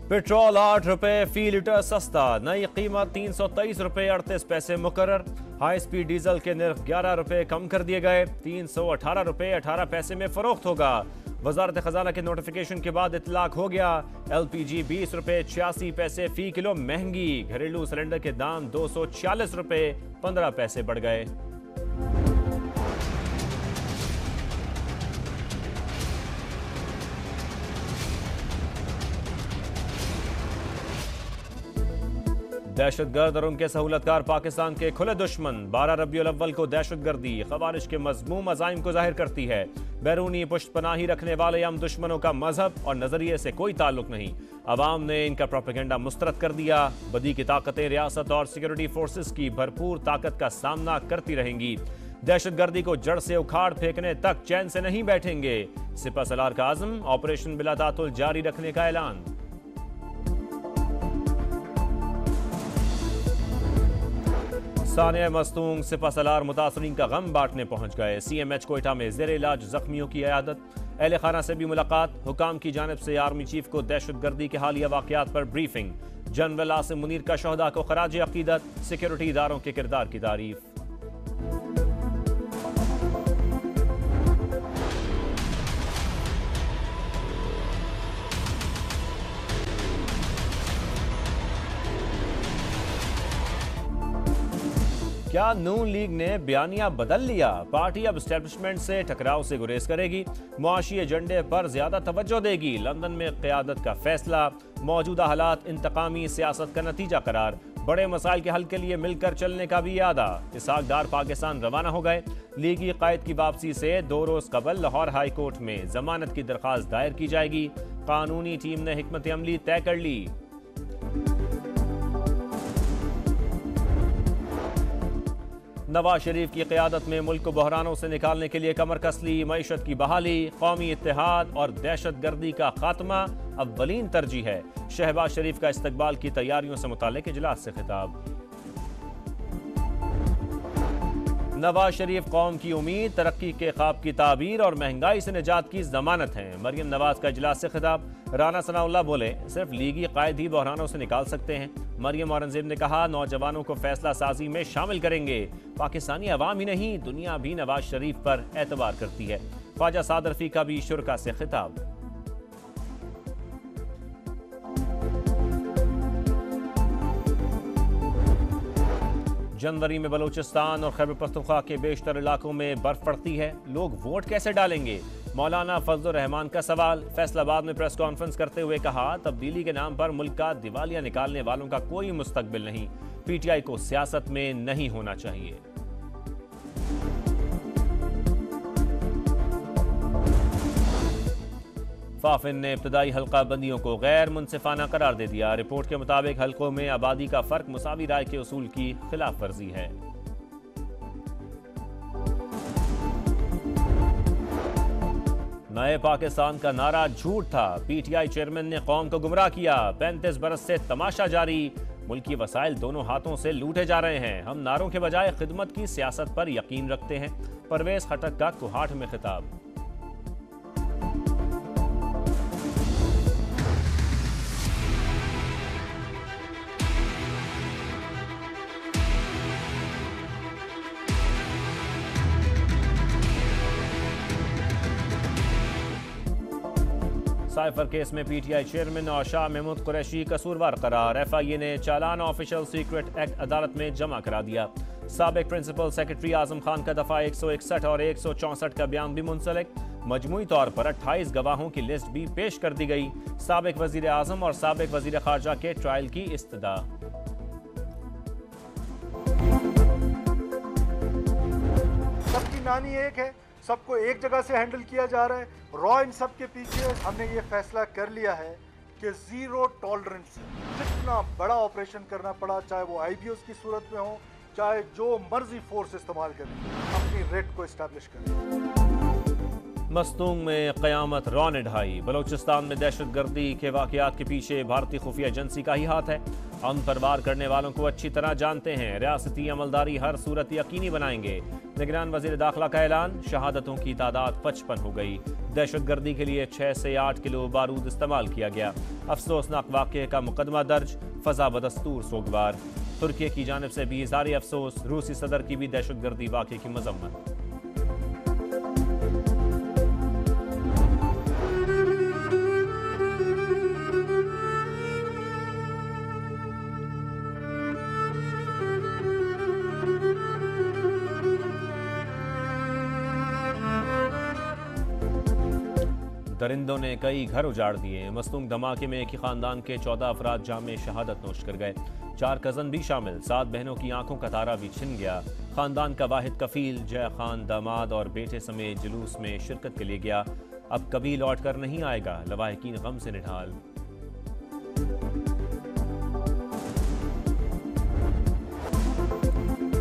Petrol 8 रुपए फी litre सस्ता, नई कीमत 323 रुपए 38 पैसे मुकर्रर। हाई स्पीड डीजल के निर्ख 11 रुपए कम कर दिए गए, 318 रुपए 18 पैसे में फरोख्त होगा। वजारत खजाना के नोटिफिकेशन के बाद इतलाक हो गया। LPG 20 रुपए 86 पैसे फी किलो महंगी, घरेलू सिलेंडर के दाम 246 रुपए 15 पैसे बढ़ गए। दहशतगर्द और उनके सहूलतकार पाकिस्तान के खुले दुश्मन। 12 रबीउल अव्वल को दहशतगर्दी खवारिज के मज़मूम अज़ाइम को जाहिर करती है। बैरूनी पुष्टपनाही रखने वाले हम दुश्मनों का मजहब और नजरिए से कोई ताल्लुक नहीं। अवाम ने इनका प्रोपेगेंडा मुस्तरद कर दिया। बदी की ताकतें रियासत और सिक्योरिटी फोर्सेस की भरपूर ताकत का सामना करती रहेंगी। दहशतगर्दी को जड़ से उखाड़ फेंकने तक चैन से नहीं बैठेंगे। सिपह सलार का आज़म, ऑपरेशन बिला तातुल जारी रखने का ऐलान। सानिया मस्तूंग सिपह सलार मुतासरीन का गम बांटने पहुंच गए। CMH कोयटा में जेर इलाज जख्मियों की इयादत। अहले खाना से भी मुलाकात। हुकाम की जानिब से आर्मी चीफ को दहशतगर्दी के हालिया वाकयात पर ब्रीफिंग। जनरल आसिम मुनीर का शहदा को खराज अकीदत। सिक्योरिटी इदारों के किरदार की तारीफ। क्या नून लीग ने बयानिया बदल लिया? पार्टी अब एस्टेब्लिशमेंट से टकराव से गुरेज करेगी, मुआशी एजेंडे पर ज्यादा तवज्जो देगी। लंदन में क़यादत का फैसला। मौजूदा हालात इंतकामी सियासत का नतीजा करार। बड़े मसाइल के हल के लिए मिलकर चलने का भी इरादा। इसहाक डार पाकिस्तान रवाना हो गए। लीगी कायद की वापसी से 2 रोज कबल लाहौर हाई कोर्ट में जमानत की दरख्वास्त दायर की जाएगी। कानूनी टीम ने हिकमत अमली तय कर ली। नवाज शरीफ की क़यादत में मुल्क को बहरानों से निकालने के लिए कमर कस ली। मईशत की बहाली, कौमी इत्तेहाद और दहशतगर्दी का खात्मा अव्वलीन तरजीह है। शहबाज शरीफ का इस्तकबाल की तैयारियों से मुताल्लिक इजलास से खिताब। नवाज शरीफ कौम की उम्मीद, तरक्की के ख्वाब की ताबीर और महंगाई से निजात की जमानत हैं। मरियम नवाज का इजलास से खिताब। राना सनाउल्लाह बोले, सिर्फ लीगी कायद ही बहरानों से निकाल सकते हैं। मरियम औरंगजेब ने कहा, नौजवानों को फैसला साजी में शामिल करेंगे। पाकिस्तानी अवाम ही नहीं, दुनिया भी नवाज शरीफ पर एतबार करती है। ख्वाजा साद रफी का भी शुरा से खिताब। जनवरी में बलूचिस्तान और खैबर पख्तूनख्वा के बेशतर इलाकों में बर्फ पड़ती है। लोग वोट कैसे डालेंगे? मौलाना फजलुर रहमान का सवाल। फैसलाबाद में प्रेस कॉन्फ्रेंस करते हुए कहा, तब्दीली के नाम पर मुल्क का दिवालिया निकालने वालों का कोई मुस्तकबिल नहीं। PTI को सियासत में नहीं होना चाहिए। फाफिन ने इब्तदाई हल्का बंदियों को गैर मुनसिफाना करार दे दिया। रिपोर्ट के मुताबिक हल्कों में आबादी का फर्क मुसावी राय के उसूल की खिलाफ वर्जी है। नए पाकिस्तान का नारा झूठ था। PTI चेयरमैन ने कौम को गुमराह किया। 35 बरस से तमाशा जारी। मुल्की वसाइल दोनों हाथों से लूटे जा रहे हैं। हम नारों के बजाय खिदमत की सियासत पर यकीन रखते हैं। परवेज खटक का कुहाट में खिताब। साइफर केस में PTI चेयरमैन और शाह महमूद कुरैशी कसूरवार करार। FIA ने चालान ऑफिशियल सीक्रेट एक्ट अदालत में जमा करा दिया। साबिक प्रिंसिपल सेक्रेटरी आजम खान का दफा 161 और 164 का बयान भी मुंसलिक। मजमूई तौर पर 28 गवाहों की लिस्ट भी पेश कर दी गई। साबिक वजीर आजम और साबिक वजीर खारजा के ट्रायल की इस्तदा। सबकी नानी एक है, सबको एक जगह से हैंडल किया जा रहा है। रॉ इन सब के पीछे हमने ये फैसला कर लिया है कि जीरो टॉलरेंस। जितना बड़ा ऑपरेशन करना पड़ा, चाहे वो IBOs की सूरत में हो, चाहे जो मर्जी फोर्स इस्तेमाल करें, अपनी रेट को एस्टैब्लिश करें। मस्तूंग में क़यामत रौ ने ढाई। बलूचिस्तान में दहशतगर्दी के वाकयात के पीछे भारतीय खुफिया एजेंसी का ही हाथ है। अमन पर वार करने वालों को अच्छी तरह जानते हैं, रियासती अमलदारी हर सूरत यकीनी बनाएंगे। निगरान वजीर दाखिला का ऐलान, शहादतों की तादाद 55 हो गई। दहशतगर्दी के लिए 6 से 8 किलो बारूद इस्तेमाल किया गया। अफसोसनाक वाक़े का मुकदमा दर्ज, फजा बदस्तूर सोगवार। तुर्की की जानिब से भी इज़हार अफसोस, रूसी सदर की भी दहशतगर्दी वाक़े की मजम्मत। दरिंदों ने कई घर उजाड़ दिए। मस्तूंग धमाके में एक ही खानदान के 14 अफराद जामे शहादत नोश कर गए। 4 कज़न भी शामिल, 7 बहनों की आंखों का तारा भी छिन गया। खानदान का वाहिद कफील जय खान दामाद और बेटे समेत जुलूस में शिरकत के लिए गया। अब कभी लौट कर नहीं आएगा, लवाहिकीन गम से निढाल।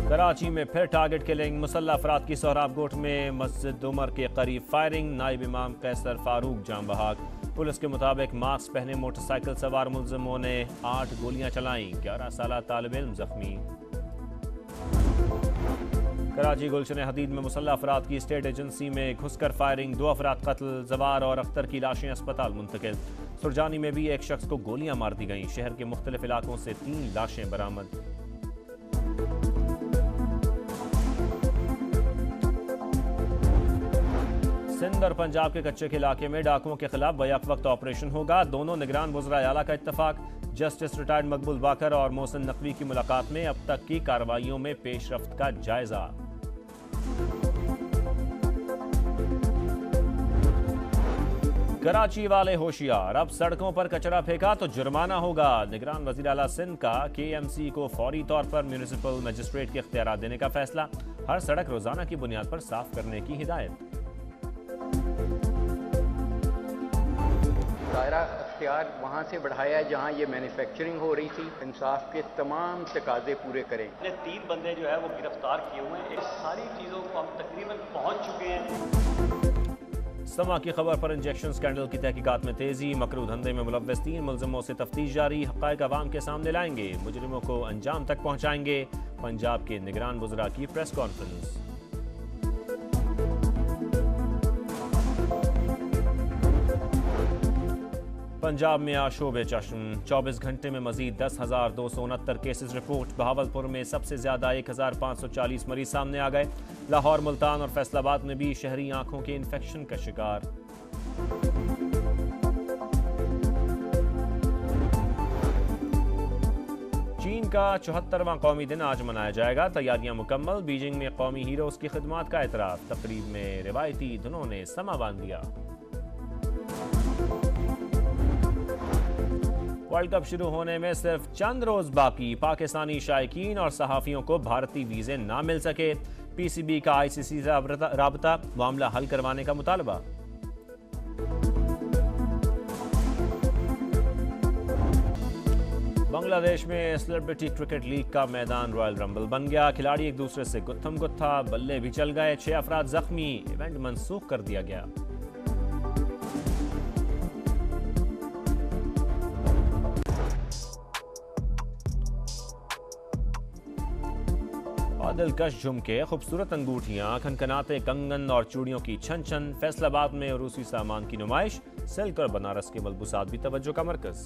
कराची में फिर टारगेट किलिंग, मुसल्लह अफराद की सोहराब गोट में मस्जिद उमर के करीब फायरिंग। नाइब इमाम कैसर फारूक जाम बहाक। पुलिस के मुताबिक मास्क पहने मोटरसाइकिल सवार मुलजिमों ने 8 गोलियां चलाईं। 11 साला तालिब इल्म जख्मी। कराची गुलशन हदीद में मुसल्लह अफराद की स्टेट एजेंसी में घुसकर फायरिंग, 2 अफराद कत्ल। जवार और अख्तर की लाशें अस्पताल मुंतकिल। सुरजानी में भी एक शख्स को गोलियां मार दी गईं। शहर के मुख्तलिफ इलाकों से 3 लाशें बरामद। सिंध और पंजाब के कच्चे के इलाके में डाकुओं के खिलाफ बैक वक्त ऑपरेशन होगा। दोनों निगरान वज़रा आला का इत्तफाक। जस्टिस रिटायर्ड मकबूल बाकर और मोहसिन नकवी की मुलाकात में अब तक की कार्रवाइयों में पेशरफ्त का जायजा। कराची वाले होशियार, अब सड़कों पर कचरा फेंका तो जुर्माना होगा। निगरान वज़ीर आला सिंध का KMC को फौरी तौर पर म्यूनिसिपल मजिस्ट्रेट के इख्तियारात देने का फैसला। हर सड़क रोजाना की बुनियाद पर साफ करने की हिदायत। दायरा अख्तियार वहाँ से बढ़ाया है जहाँ ये मैन्युफैक्चरिंग हो रही थी। इंसाफ के तमाम तकाजे पूरे करें। 3 बंदे जो है वो गिरफ्तार किए हुए हैं। इस सारी चीज़ों को हम तकरीबन पहुँच चुके हैं। समा की खबर पर इंजेक्शन स्कैंडल की तहकीकात में तेजी। मकरू धंधे में मुलव्वस 3 मुलजिमों से तफ्तीश जारी। हक़ाइक़ अवाम के सामने लाएंगे, मुजरिमों को अंजाम तक पहुँचाएंगे। पंजाब के निगरान वज़रा की प्रेस कॉन्फ्रेंस। पंजाब में आशोब चश्म, 24 घंटे में मजीद 10,269 केसेस रिपोर्ट। बहावलपुर में सबसे ज्यादा 1,540 मरीज सामने आ गए। लाहौर, मुल्तान और फैसलाबाद में भी शहरी आंखों के इन्फेक्शन का शिकार। चीन का 74वां कौमी दिन आज मनाया जाएगा। तैयारियां मुकम्मल। बीजिंग में कौमी हीरोज की खिदमात का एतराफ। तकरीब में रिवायती धुनों ने समा बांध दिया। वर्ल्ड कप शुरू होने में सिर्फ चंद रोज बाकी। पाकिस्तानी शायकीन और सहाफियों को भारतीय वीजे ना मिल सके। PCB का ICC से राबता, मामला हल करवाने का मुतालबा। बांग्लादेश में सेलिब्रिटी क्रिकेट लीग का मैदान रॉयल रंबल बन गया। खिलाड़ी एक दूसरे से गुत्थम गुत्था, बल्ले भी चल गए। 6 अफराद जख्मी। इवेंट मंसूख कर दिया गया। दिलकश झुमके, खूबसूरत अंगूठियां, खनखनाते कंगन और चूड़ियों की छन छन। फैसलाबाद में रूसी सामान की नुमाइश। सिल्क और बनारस के मलबूसात भी तवज्जो का मरकज।